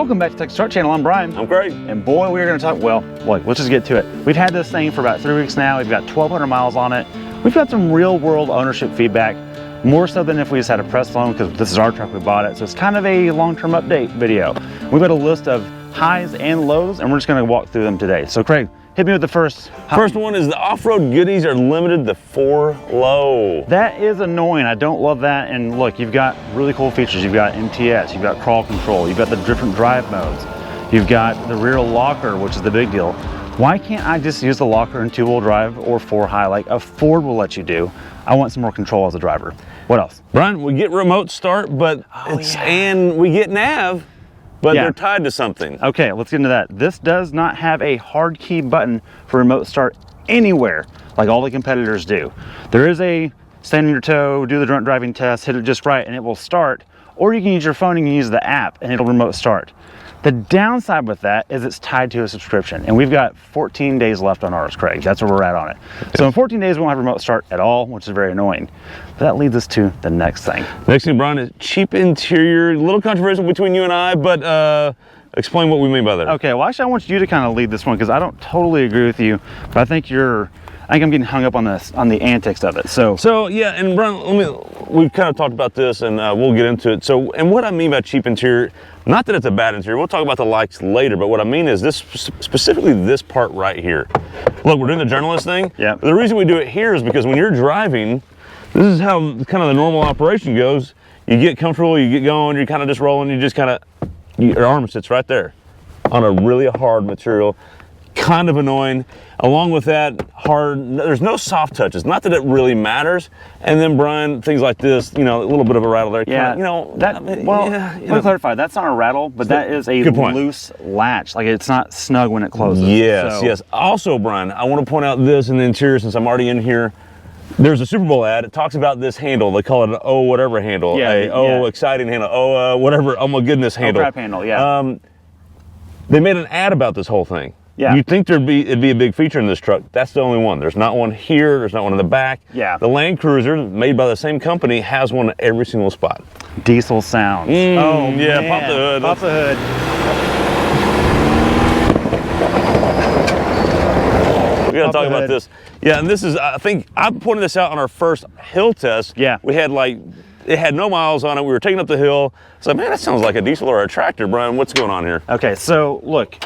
Welcome back to Texas Truck Channel. I'm Brian. I'm Craig. And boy, we're going to talk, well, look, let's just get to it. We've had this thing for about 3 weeks now. We've got 1,200 miles on it. We've got some real world ownership feedback, more so than if we just had a press loan, because this is our truck, we bought it. So it's kind of a long-term update video. We've got a list of highs and lows, and we're just going to walk through them today. So Craig, hit me with the first. First one is the off-road goodies are limited to 4 low. That is annoying. I don't love that. And look, you've got really cool features. You've got MTS, you've got crawl control, you've got the different drive modes, you've got the rear locker, which is the big deal. Why can't I just use the locker in 2-wheel drive or 4 high like a Ford will let you do? I want some more control as a driver. What else? Brian, we get remote start, but and we get nav, but they're tied to something. Okay, let's get into that. This does not have a hard key button for remote start anywhere like all the competitors do. There is a stand on your toe, do the drunk driving test, hit it just right, and it will start. Or you can use your phone and you can use the app and it'll remote start. The downside with that is it's tied to a subscription, and we've got 14 days left on ours, Craig. That's where we're at on it. So in 14 days, we won't have remote start at all, which is very annoying. But that leads us to the next thing. Next thing, Brian, is cheap interior. A little controversial between you and I, but explain what we mean by that. Okay, well, actually, I want you to kind of lead this one because I don't totally agree with you, but I think I'm getting hung up on this, on the antics of it. So yeah, and Brian, we've kind of talked about this, and we'll get into it. So, and what I mean by cheap interior, not that it's a bad interior, we'll talk about the likes later, but what I mean is this, specifically this part right here. Look, we're doing the journalist thing. Yeah. The reason we do it here is because when you're driving, this is how kind of the normal operation goes. You get comfortable, you get going, you're kind of just rolling, you just kind of, your arm sits right there on a really hard material. Kind of annoying. Along with that, there's no soft touches. Not that it really matters. And then Brian, things like this, you know, a little bit of a rattle there. Yeah, let me clarify. That's not a rattle, but that is a loose latch. Like it's not snug when it closes. Yes, yes. Also, Brian, I want to point out this in the interior since I'm already in here. There's a Super Bowl ad. It talks about this handle. They call it an oh whatever handle. Yeah, exciting handle. Oh whatever. Oh my goodness handle. Oh crap handle. Yeah. They made an ad about this whole thing. Yeah. You'd think it'd be a big feature in this truck. That's the only one. There's not one here. There's not one in the back. Yeah. The Land Cruiser, made by the same company, has one at every single spot. Diesel sounds. Oh yeah, man. Pop the hood. Pop the hood. We gotta talk about this. Yeah, and this is, I think, I pointed this out on our first hill test. Yeah. We had it had no miles on it. We were taking up the hill. So, man, that sounds like a diesel or a tractor. Brian, what's going on here? Okay, so look.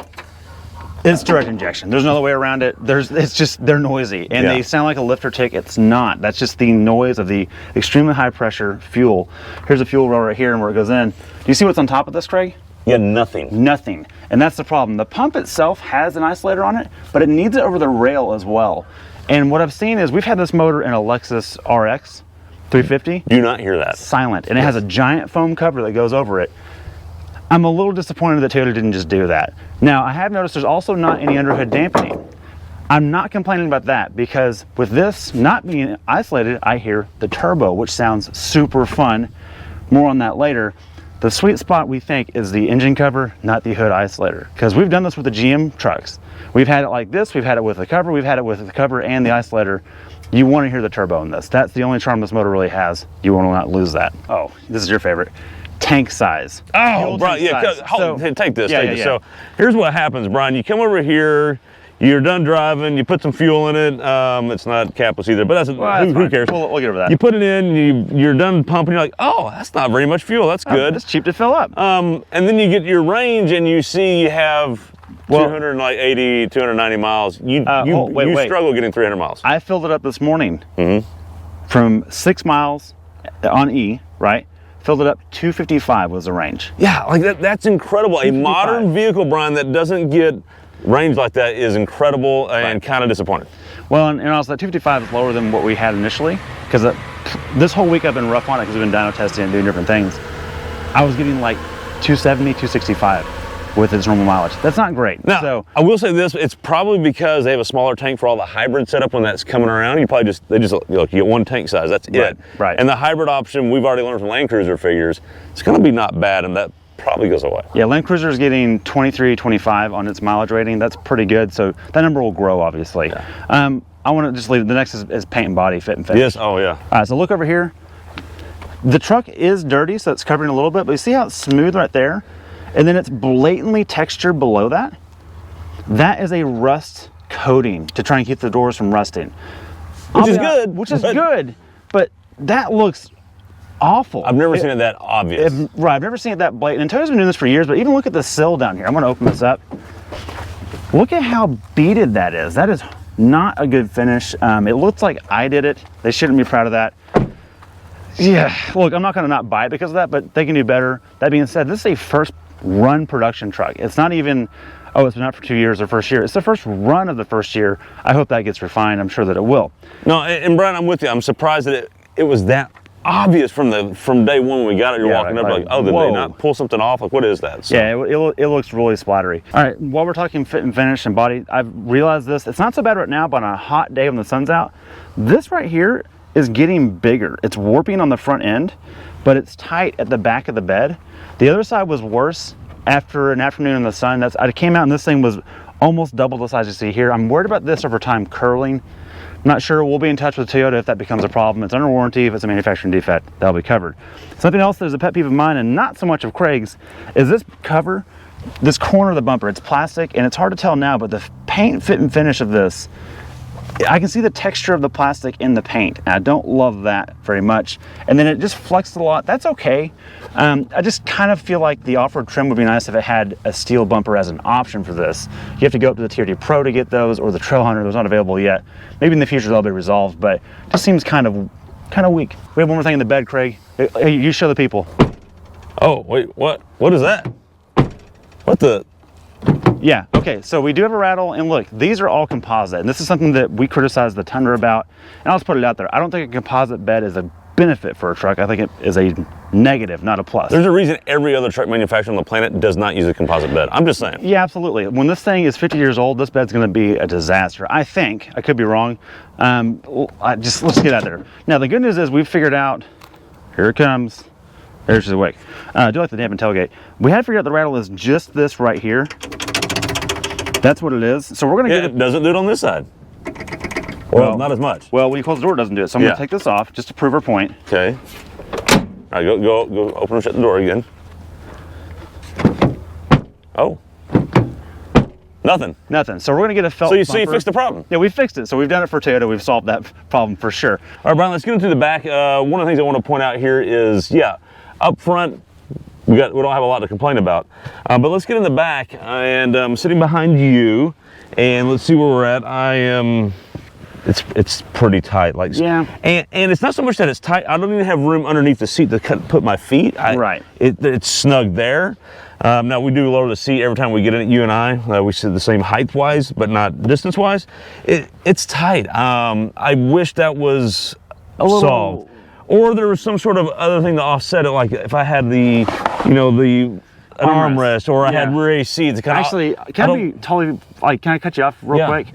It's direct injection. There's no other way around it. It's just, they're noisy and they sound like a lifter tick. It's not. That's just the noise of the extremely high pressure fuel. Here's a fuel rail right here and where it goes in. Do you see what's on top of this, Craig? Yeah, nothing. Nothing. And that's the problem. The pump itself has an isolator on it, but it needs it over the rail as well. And what I've seen is we've had this motor in a Lexus RX 350. Do not hear that. Silent. And it has a giant foam cover that goes over it. I'm a little disappointed that Taylor didn't just do that. Now, I have noticed there's also not any underhood dampening. I'm not complaining about that because with this not being isolated, I hear the turbo, which sounds super fun. More on that later. The sweet spot we think is the engine cover, not the hood isolator. Because we've done this with the GM trucks. We've had it like this, we've had it with the cover, we've had it with the cover and the isolator. You want to hear the turbo in this. That's the only charm this motor really has. You want to not lose that. Oh, this is your favorite. Tank size. Oh, Brian, yeah, take this. So here's what happens, Brian. You come over here, you're done driving, you put some fuel in it. It's not capless either, but that's who cares? We'll get over that. You put it in, you're done pumping, you're like, oh, that's not very much fuel. That's good. It's cheap to fill up. And then you get your range and you see you have 280, 290 miles. You struggle getting 300 miles. I filled it up this morning from 6 miles on E, right? Filled it up, 255 was the range. Yeah, like that's incredible. A modern vehicle, Brian, that doesn't get range like that is incredible and kind of disappointing. Well, and also that 255 is lower than what we had initially, because this whole week I've been rough on it because we've been dyno testing and doing different things. I was getting like 270, 265 with its normal mileage. That's not great. Now, so I will say this, it's probably because they have a smaller tank for all the hybrid setup when that's coming around. You get one tank size, that's it. Right. And the hybrid option, we've already learned from Land Cruiser figures, it's gonna be not bad, and that probably goes away. Yeah, Land Cruiser is getting 23, 25 on its mileage rating. That's pretty good. So that number will grow, obviously. Yeah. I want to just leave, the next is paint and body, fit and finish. Yes, oh yeah. All right, so look over here. The truck is dirty, so it's covering a little bit, but you see how it's smooth right there? and then it's blatantly textured below that. That is a rust coating to try and keep the doors from rusting. Which is good. Which is good, but that looks awful. I've never seen it that obvious. Right, I've never seen it that blatant. And Toyota's been doing this for years, but even look at the sill down here. I'm gonna open this up. Look at how beaded that is. That is not a good finish. It looks like I did it. They shouldn't be proud of that. Yeah, look, I'm not gonna not buy it because of that, but they can do better. That being said, this is a first run production truck. It's not even, oh, it's been out for 2 years or first year. It's the first run of the first year. I hope that gets refined. I'm sure that it will. No, and Brian, I'm with you. I'm surprised that it was that obvious from day one when we got it. You're walking up like, oh, did they not pull something off? Like, what is that? So. Yeah, it looks really splattery. All right, while we're talking fit and finish and body, I've realized this. It's not so bad right now, but on a hot day when the sun's out, this right here is getting bigger. It's warping on the front end, but it's tight at the back of the bed. The other side was worse after an afternoon in the sun. I came out and this thing was almost double the size you see here. I'm worried about this over time curling. I'm not sure. We'll be in touch with Toyota if that becomes a problem. It's under warranty. If it's a manufacturing defect, that'll be covered. Something else that is a pet peeve of mine, and not so much of Craig's, is this cover, this corner of the bumper. It's plastic, and it's hard to tell now, but the paint fit and finish of this, I can see the texture of the plastic in the paint, and I don't love that very much. And then it just flexed a lot. That's okay. I just kind of feel like the off-road trim would be nice if it had a steel bumper as an option for this. You have to go up to the TRD Pro to get those, or the Trailhunter. Those not available yet. Maybe in the future they'll be resolved, but it just seems kind of weak. We have one more thing in the bed, Craig. Hey, you show the people. Oh, wait, what? What is that? What the? Yeah, okay, so we do have a rattle, and look, these are all composite, and this is something that we criticize the Tundra about, and I'll just put it out there. I don't think a composite bed is a benefit for a truck. I think it is a negative, not a plus. There's a reason every other truck manufacturer on the planet does not use a composite bed. I'm just saying. Yeah, absolutely. When this thing is 50 years old, this bed's gonna be a disaster. I think, I could be wrong. Let's get out there. Now, the good news is we've figured out, here it comes. There's the wick. I do like the dampened tailgate. We had figured out the rattle is just this right here. That's what it is. So we're gonna get it. It doesn't do it on this side. Well, not as much. Well, when you close the door, it doesn't do it. So I'm gonna take this off just to prove our point. Okay. All right, go open and shut the door again. Oh. Nothing. Nothing. So we're gonna get a felt So you fixed the problem. Yeah, we fixed it. So we've done it for Toyota. We've solved that problem for sure. All right, Brian, let's get into the back. One of the things I want to point out here is, up front, we don't have a lot to complain about. But let's get in the back, and I'm sitting behind you, and let's see where we're at. It's pretty tight, like, yeah. And it's not so much that it's tight. I don't even have room underneath the seat to put my feet. Right. It's snug there. Now we do lower the seat every time we get in it. You and I, we sit the same height-wise, but not distance-wise. It's tight. I wish that was solved. Or there was some sort of other thing to offset it, like if I had the armrest, or I had rear AC. Actually, can I cut you off real quick?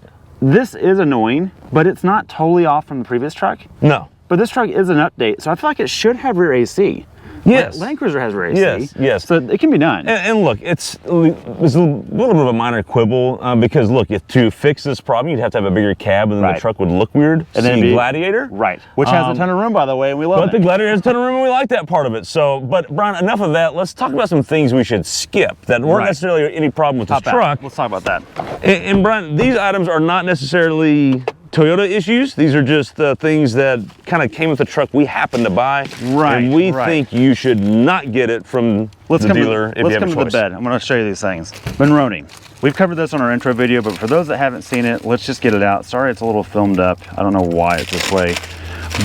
This is annoying, but it's not totally off from the previous truck. No. But this truck is an update, so I feel like it should have rear AC. Yes. Land Cruiser has rear AC. Yes. So it can be done. And look, it's a little bit of a minor quibble, because look, to fix this problem, you'd have to have a bigger cab, and then the truck would look weird. And then Gladiator. Right. Which has a ton of room, by the way, and we love it. But the Gladiator has a ton of room, and we like that part of it. So, but Brian, enough of that. Let's talk about some things we should skip that weren't necessarily any problem with this truck. Let's talk about that. And Brian, these items are not necessarily Toyota issues. These are just things that kind of came with the truck we happen to buy. Right. And we think you should not get it from the dealer if you have a choice. Let's come to the bed. I'm going to show you these things. Monroney. We've covered this on our intro video, but for those that haven't seen it, let's just get it out. Sorry, it's a little filmed up. I don't know why it's this way,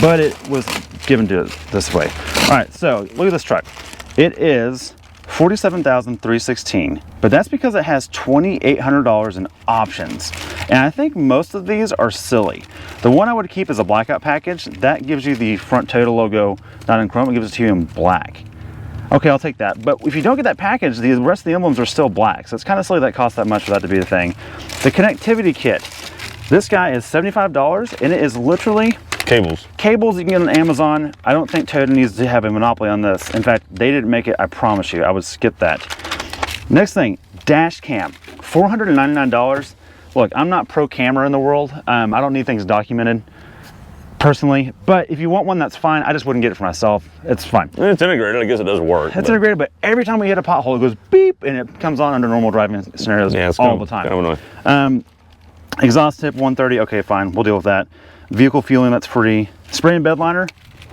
but it was given to it this way. All right, so look at this truck. It is $47,316, but that's because it has $2,800 in options. And I think most of these are silly. The one I would keep is a blackout package. That gives you the front Toyota logo, not in chrome, it gives it to you in black. Okay, I'll take that. But if you don't get that package, the rest of the emblems are still black. So it's kind of silly that costs that much for that to be the thing. The connectivity kit. This guy is $75, and it is literally cables you can get on Amazon. I don't think Toyota needs to have a monopoly on this. In fact, they didn't make it, I promise you. I would skip that. Next thing, dash cam, $499. Look, I'm not pro camera in the world. I don't need things documented. personally. But if you want one, that's fine. I just wouldn't get it for myself. It's fine. It's integrated. I guess it does work. It's integrated, but every time we hit a pothole, it goes beep, and it comes on under normal driving scenarios all the time. Kind of annoying. Exhaust tip 130. Okay, fine. We'll deal with that. Vehicle fueling, that's free. Spray and bed liner.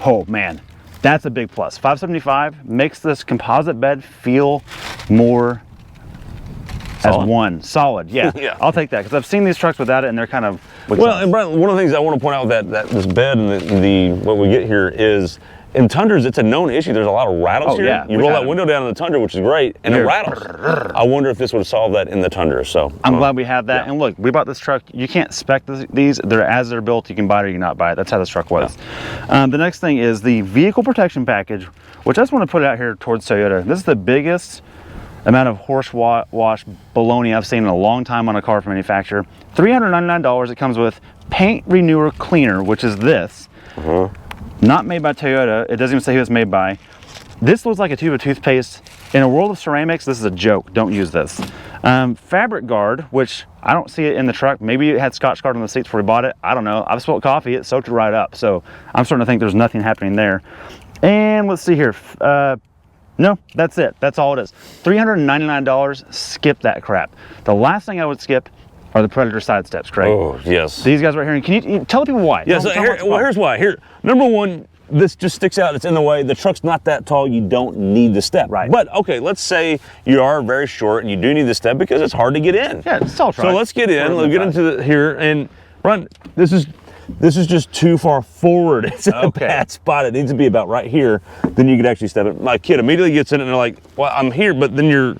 Oh man, that's a big plus. $575 makes this composite bed feel more as one solid. Yeah, Yeah. I'll take that because I've seen these trucks without it, and they're kind of Well, and Brian, one of the things I want to point out that this bed and the what we get here is in Tundras, it's a known issue. There's a lot of rattles here. Yeah, you roll that window down in the Tundra, which is great, and it rattles. I wonder if this would solve that in the Tundra. So I'm glad we have that. And look, we bought this truck. You can't spec these. They're as they're built. You can buy it or you can not buy it. That's how this truck was. The next thing is the vehicle protection package, which I just want to put it out here towards Toyota. This is the biggest amount of horse wash baloney I've seen in a long time on a car from manufacturer. $399. It comes with paint renewer cleaner, which is this. Not made by Toyota. It doesn't even say who it's made by. This looks like a tube of toothpaste. In a world of ceramics, this is a joke. Don't use this. Fabric guard, which I don't see it in the truck. Maybe it had Scotch Guard on the seats before we bought it. I don't know. I've spilled coffee. It soaked it right up. So I'm starting to think there's nothing happening there. And let's see here. No, that's it. That's all it is. $399. Skip that crap. The last thing I would skip are the Predator side steps, Craig. Oh, yes. These guys right here. Can you tell the people why? Yes, here's why. Here, number one, this just sticks out. It's in the way. The truck's not that tall. You don't need the step. Right. But, okay, let's say you are very short and you do need the step because it's hard to get in. Yeah, it's all truck. So let's get in. Let's get into here. And, Ron, this is just too far forward. It's a bad spot. It needs to be about right here. Then you could actually step it. My kid immediately gets in it and they're like, well, I'm here, but then you're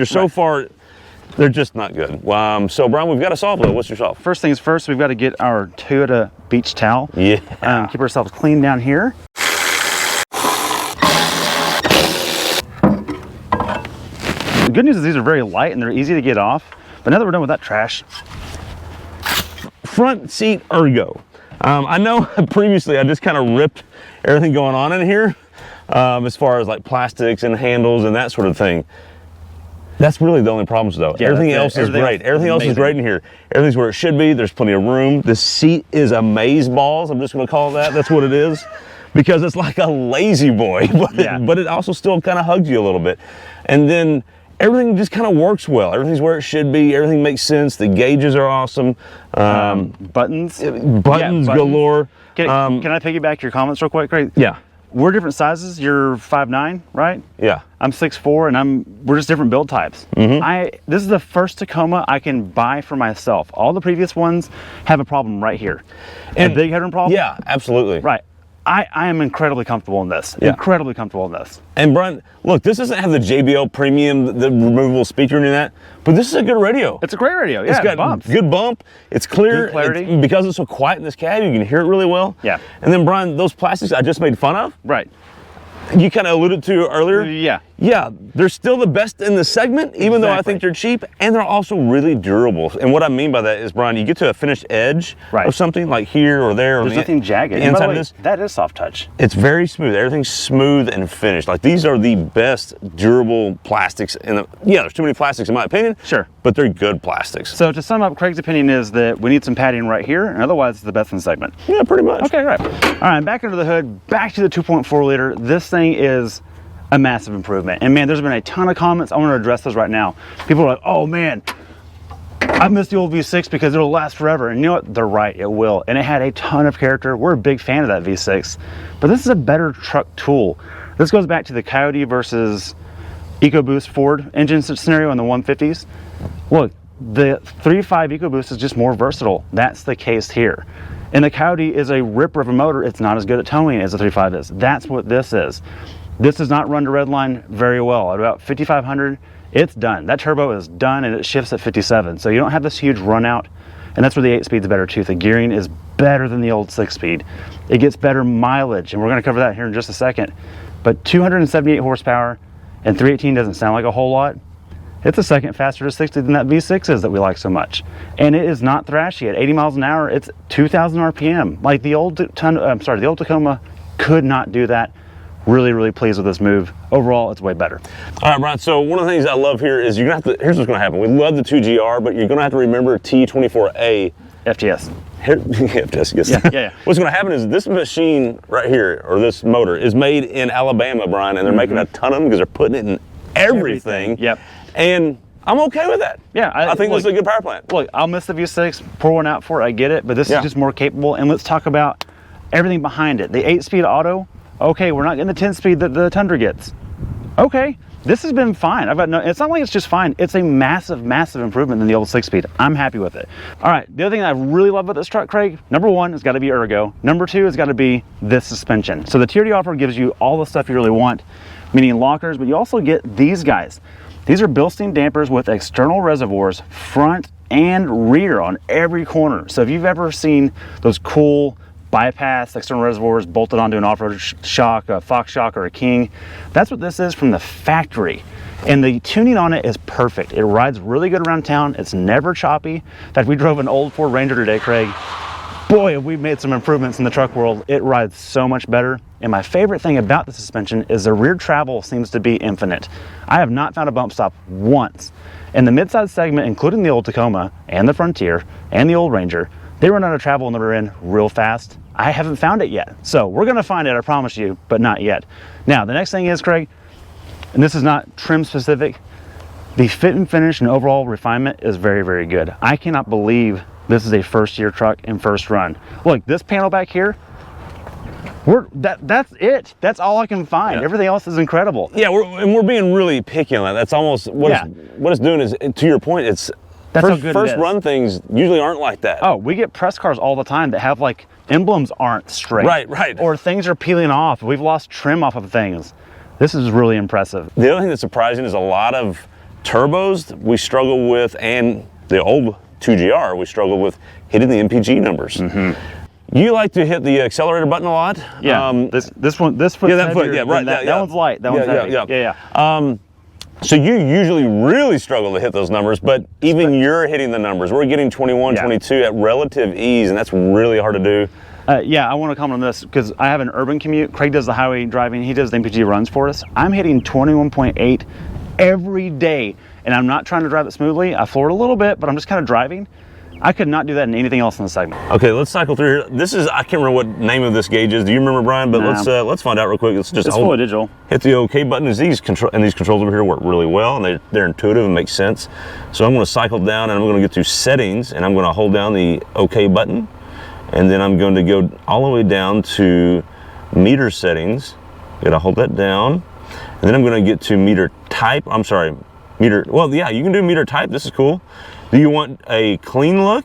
so far. They're just not good. So, Brian, we've got to solve it. What's your solve? First things first, we've got to get our Toyota beach towel. Yeah. Keep ourselves clean down here. The good news is these are very light and they're easy to get off. But now that we're done with that trash. Front seat ergo. I know previously I just kind of ripped everything going on in here as far as like plastics and handles and that sort of thing. That's really the only problems though. Yeah, everything else is great. Everything else is great in here. Everything's where it should be. There's plenty of room. The seat is amaze balls. I'm just going to call it that. That's what it is. Because it's like a lazy boy, but it also still kind of hugs you a little bit. And then everything just kind of works well. Everything's where it should be. Everything makes sense. The gauges are awesome. Buttons Galore. Can I piggyback your comments real quick, Craig? Yeah. We're different sizes. You're 5'9", right? Yeah. I'm 6'4", and we're just different build types. This is the first Tacoma I can buy for myself. All the previous ones have a problem right here. And a big headroom problem? Yeah, absolutely. Right. I am incredibly comfortable in this. Yeah. Incredibly comfortable in this. And Brian, look, this doesn't have the JBL premium, the removable speaker and that, but this is a good radio. It's a great radio. Yeah, it's got bumps. Good bump. It's clear. Good clarity. Because it's so quiet in this cab, you can hear it really well. Yeah. And then Brian, those plastics I just made fun of. Right. You kind of alluded to earlier. Yeah. Yeah, they're still the best in the segment, even though I think they're cheap, and they're also really durable. And what I mean by that is, Brian, you get to a finished edge of something like here or there. There's nothing jagged. The inside of this, that is soft touch. It's very smooth. Everything's smooth and finished. Like these are the best durable plastics in the. Yeah, there's too many plastics in my opinion. Sure. But they're good plastics. So to sum up, Craig's opinion is that we need some padding right here, and otherwise it's the best in the segment. Yeah, pretty much. Okay, right. All right, back under the hood, back to the 2.4 liter. This thing is a massive improvement. And man, there's been a ton of comments. I want to address those right now. People are like, oh man, I miss the old V6 because it'll last forever. And you know what? They're right, it will. And it had a ton of character. We're a big fan of that V6. But this is a better truck tool. This goes back to the Coyote versus EcoBoost Ford engine scenario in the 150s. Look, the 3.5 EcoBoost is just more versatile. That's the case here. And the Coyote is a ripper of a motor. It's not as good at towing as the 3.5 is. That's what this is. This does not run to redline very well. At about 5,500, it's done. That turbo is done and it shifts at 57. So you don't have this huge run out. And that's where the 8-speed's better too. The gearing is better than the old 6-speed. It gets better mileage, and we're gonna cover that here in just a second. But 278 horsepower and 318 doesn't sound like a whole lot. It's a second faster to 60 than that V6 is that we like so much. And it is not thrashy. At 80 miles an hour, it's 2,000 RPM. Like the old Tacoma could not do that. Really, really pleased with this move. Overall, it's way better. All right, Brian, so one of the things I love here is here's what's gonna happen. We love the 2GR, but you're gonna have to remember T24A. FTS. Here, Jessica. Yeah. What's going to happen is this machine right here, or this motor, is made in Alabama, Brian, and they're making a ton of them because they're putting it in everything. Yep. And I'm okay with that. Yeah. I think this is a good power plant. Look, I'll miss the V6, pour one out for it, I get it, but this is just more capable. And let's talk about everything behind it. The 8-speed auto, okay, we're not getting the 10-speed that the Tundra gets. Okay. This has been fine. It's not like it's just fine. It's a massive, massive improvement than the old 6-speed. I'm happy with it. All right, the other thing that I really love about this truck, Craig, number one, it's got to be ergo. Number two, it's got to be this suspension. So the TRD offer gives you all the stuff you really want, meaning lockers, but you also get these guys. These are Bilstein dampers with external reservoirs, front and rear on every corner. So if you've ever seen those cool bypass external reservoirs bolted onto an off-road shock, a Fox shock or a King, that's what this is from the factory. And the tuning on it is perfect. It rides really good around town. It's never choppy. In fact, we drove an old Ford Ranger today, Craig. Boy, have we made some improvements in the truck world. It rides so much better. And my favorite thing about the suspension is the rear travel seems to be infinite. I have not found a bump stop once. In the midsize segment, including the old Tacoma and the Frontier and the old Ranger, they run out of travel in the rear end real fast. I haven't found it yet. So we're gonna find it, I promise you, but not yet. Now, the next thing is, Craig, and this is not trim specific, the fit and finish and overall refinement is very, very good. I cannot believe this is a first year truck and first run. Look, this panel back here, that's it. That's all I can find. Yeah. Everything else is incredible. Yeah, we're being really picky on that. That's almost, what it's doing is, to your point, it's, that's how good first run things usually aren't like that. Oh, we get press cars all the time that have like emblems aren't straight. Right. Or things are peeling off. We've lost trim off of things. This is really impressive. The other thing that's surprising is a lot of turbos we struggle with, and the old 2GR we struggle with hitting the MPG numbers. You like to hit the accelerator button a lot. Yeah. This foot's that foot. heavier Yeah, right. than that one's light. That one's heavy. Yeah. So you usually really struggle to hit those numbers, but even you're hitting the numbers. We're getting 21, 22 at relative ease, and that's really hard to do. I want to comment on this because I have an urban commute. Craig does the highway driving. He does the MPG runs for us. I'm hitting 21.8 every day, and I'm not trying to drive it smoothly. I floor it a little bit, but I'm just kind of driving. I could not do that in anything else in the segment. Okay, let's cycle through here. This is, I can't remember what name of this gauge is. Do you remember, Brian? But let's find out real quick. It's fully digital. Hit the OK button. These controls over here work really well, and they're intuitive and make sense. So I'm going to cycle down, and I'm going to get to settings, and I'm going to hold down the OK button, and then I'm going to go all the way down to meter settings. I'm going to hold that down, and then I'm going to get to meter type. I'm sorry, meter. Well, yeah, you can do meter type. This is cool. Do you want a clean look?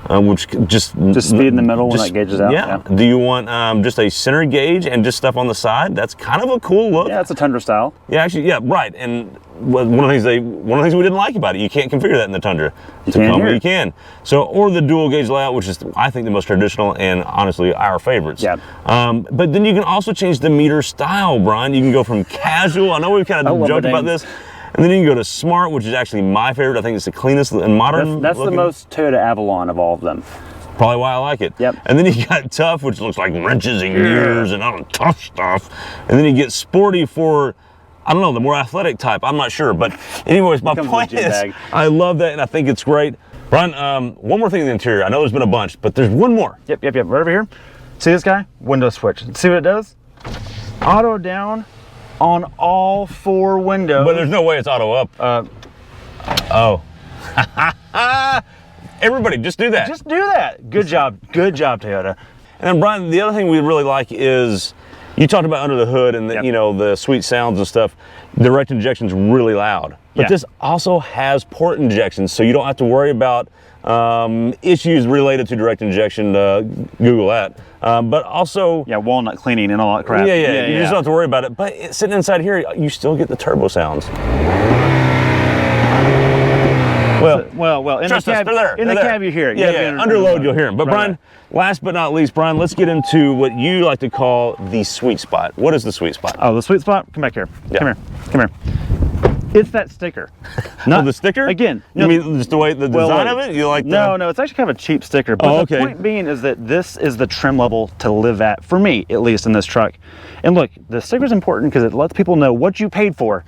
Which just speed in the middle when that gauge is out. Yeah. Do you want just a center gauge and just stuff on the side? That's kind of a cool look. Yeah, it's a Tundra style. Yeah, actually, yeah, right. And one of the things we didn't like about it, you can't configure that in the Tundra. You can. So, or the dual gauge layout, which is I think the most traditional and honestly our favorites. Yeah. But then you can also change the meter style, Brian. You can go from casual. I know we've kind of joked about this. And then you can go to Smart, which is actually my favorite. I think it's the cleanest and modern. That's the most Toyota Avalon of all of them. Probably why I like it. Yep. And then you got Tough, which looks like wrenches and gears and all tough stuff. And then you get Sporty for, I don't know, the more athletic type. I'm not sure. But anyways, my point is, I love that and I think it's great. Brian, one more thing in the interior. I know there's been a bunch, but there's one more. Yep. Right over here. See this guy? Window switch. See what it does? Auto down on all 4 windows. But there's no way it's auto up. Oh. Everybody, just do that. Just do that. Good job. Good job, Toyota. And then, Brian, the other thing we really like is, you talked about under the hood and the, you know, the sweet sounds and stuff. Direct injection's really loud. But this also has port injections, so you don't have to worry about issues related to direct injection. Google that. But also, walnut cleaning and all that crap. You just don't have to worry about it. But sitting inside here, you still get the turbo sounds. Well, in the cab, cab you hear it. Under load you'll hear them. But Brian, last but not least, Brian, let's get into what you like to call the sweet spot. What is the sweet spot? Oh, the sweet spot? Come back here. Come here. It's that sticker. Not the sticker? Again. You mean just the way, the design of it? You like No, it's actually kind of a cheap sticker. But the point being is that this is the trim level to live at, for me, at least, in this truck. And look, the sticker's important because it lets people know what you paid for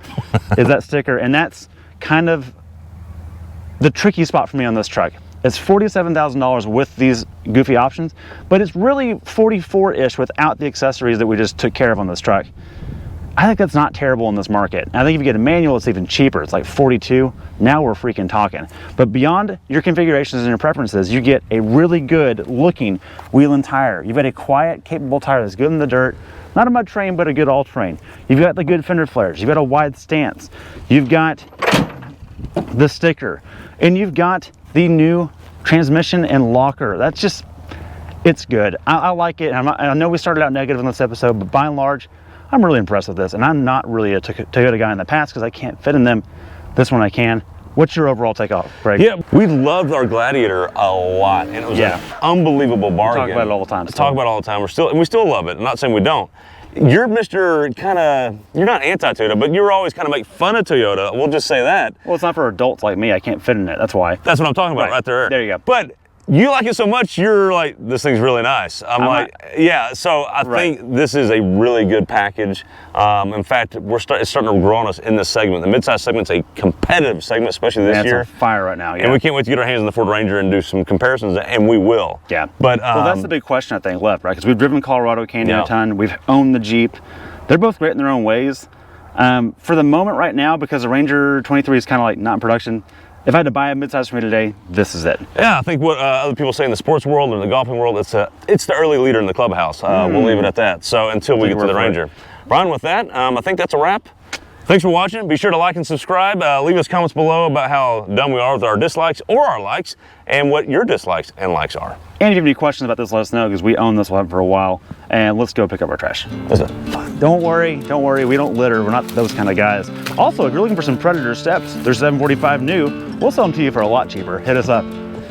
is that sticker. And that's kind of the tricky spot for me on this truck. It's $47,000 with these goofy options, but it's really 44-ish without the accessories that we just took care of on this truck. I think that's not terrible in this market. I think if you get a manual, it's even cheaper. It's like 42. Now we're freaking talking. But beyond your configurations and your preferences, you get a really good looking wheel and tire. You've got a quiet, capable tire that's good in the dirt. Not a mud terrain, but a good all-terrain. You've got the good fender flares. You've got a wide stance. You've got the sticker. And you've got the new transmission and locker. That's just, it's good. I like it. I know we started out negative in this episode, but by and large, I'm really impressed with this. And I'm not really a Toyota guy in the past because I can't fit in them. This one I can. What's your overall takeoff, Greg? Yeah, we loved our Gladiator a lot, and it was an unbelievable bargain. We talk about it all the time. Talk about it all the time. We still love it. I'm not saying we don't. You're Mr. kind of, you're not anti-Toyota, but you're always kind of make fun of Toyota. We'll just say that. Well, it's not for adults like me. I can't fit in it. That's why. That's what I'm talking about right there. There you go. But you like it so much, you're like, this thing's really nice. I'm like, yeah, so I think this is a really good package. In fact, it's starting to grow on us in this segment. The midsize segment's a competitive segment, especially this year. It's on fire right now, And we can't wait to get our hands on the Ford Ranger and do some comparisons, and we will. Yeah. But well, that's the big question I think left, right? Because we've driven Colorado Canyon a ton. We've owned the Jeep. They're both great in their own ways. For the moment right now, because the Ranger 23 is kind of like not in production, if I had to buy a midsize for me today, this is it. Yeah, I think what other people say in the sports world and the golfing world, it's the early leader in the clubhouse. We'll leave it at that. So until we get to the Ranger. Brian, with that, I think that's a wrap. Thanks for watching. Be sure to like and subscribe. Leave us comments below about how dumb we are with our dislikes or our likes, and what your dislikes and likes are. And if you have any questions about this, let us know, because we own this one for a while. And let's go pick up our trash. Don't worry, we don't litter. We're not those kind of guys. Also, if you're looking for some Predator steps, they're $745 new. We'll sell them to you for a lot cheaper. Hit us up.